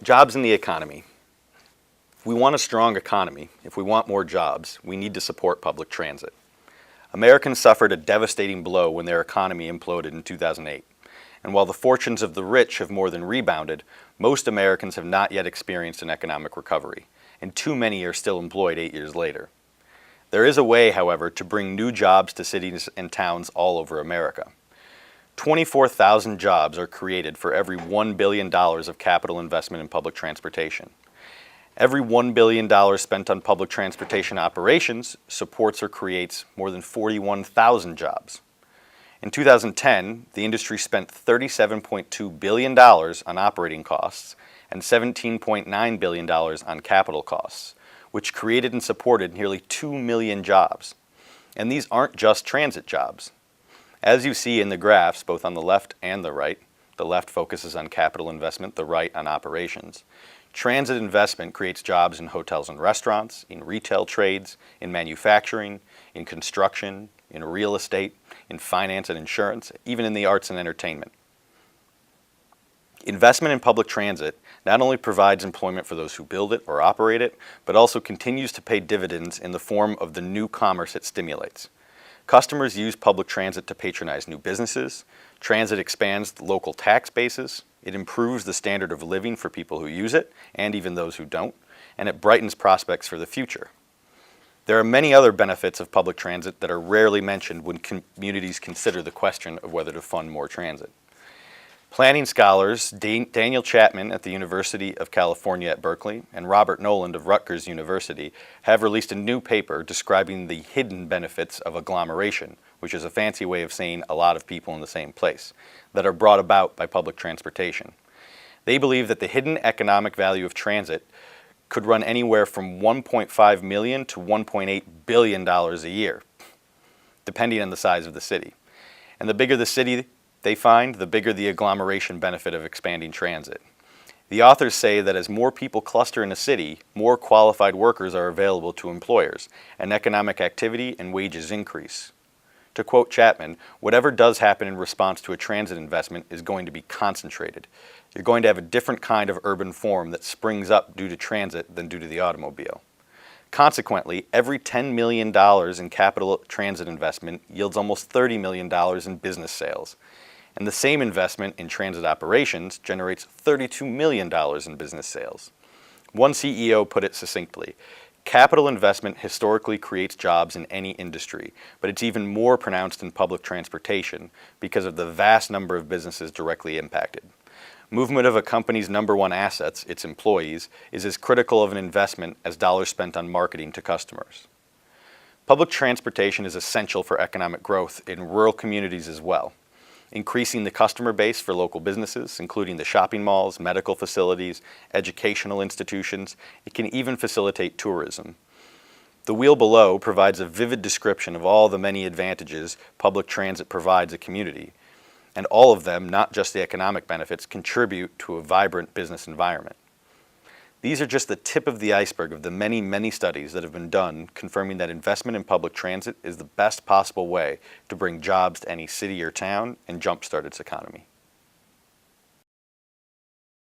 Jobs in the economy. If we want a strong economy, if we want more jobs, we need to support public transit. Americans suffered a devastating blow when their economy imploded in 2008. And while the fortunes of the rich have more than rebounded, most Americans have not yet experienced an economic recovery, and too many are still employed 8 years later. There is a way, however, to bring new jobs to cities and towns all over America. 24,000 jobs are created for every $1 billion of capital investment in public transportation. Every $1 billion spent on public transportation operations supports or creates more than 41,000 jobs. In 2010, the industry spent $37.2 billion on operating costs and $17.9 billion on capital costs, which created and supported nearly 2 million jobs. And these aren't just transit jobs. As you see in the graphs, both on the left and the right, the left focuses on capital investment, the right on operations. Transit investment creates jobs in hotels and restaurants, in retail trades, in manufacturing, in construction, in real estate, in finance and insurance, even in the arts and entertainment. Investment in public transit not only provides employment for those who build it or operate it, but also continues to pay dividends in the form of the new commerce it stimulates. Customers use public transit to patronize new businesses. Transit expands the local tax bases. It improves the standard of living for people who use it, and even those who don't, and it brightens prospects for the future. There are many other benefits of public transit that are rarely mentioned when communities consider the question of whether to fund more transit. Planning scholars Daniel Chapman at the University of California at Berkeley and Robert Noland of Rutgers University have released a new paper describing the hidden benefits of agglomeration, which is a fancy way of saying a lot of people in the same place, that are brought about by public transportation. They believe that the hidden economic value of transit could run anywhere from $1.5 million to $1.8 billion a year, depending on the size of the city. And the bigger the city, they find, the bigger the agglomeration benefit of expanding transit. The authors say that as more people cluster in a city, more qualified workers are available to employers, and economic activity and wages increase. To quote Chapman, whatever does happen in response to a transit investment is going to be concentrated. You're going to have a different kind of urban form that springs up due to transit than due to the automobile. Consequently, every $10 million in capital transit investment yields almost $30 million in business sales. And the same investment in transit operations generates $32 million in business sales. One CEO put it succinctly, capital investment historically creates jobs in any industry, but it's even more pronounced in public transportation because of the vast number of businesses directly impacted. Movement of a company's number one assets, its employees, is as critical of an investment as dollars spent on marketing to customers. Public transportation is essential for economic growth in rural communities as well, increasing the customer base for local businesses, including the shopping malls, medical facilities, educational institutions. It can even facilitate tourism. The wheel below provides a vivid description of all the many advantages public transit provides a community, and all of them, not just the economic benefits, contribute to a vibrant business environment. These are just the tip of the iceberg of the many, many studies that have been done confirming that investment in public transit is the best possible way to bring jobs to any city or town and jumpstart its economy.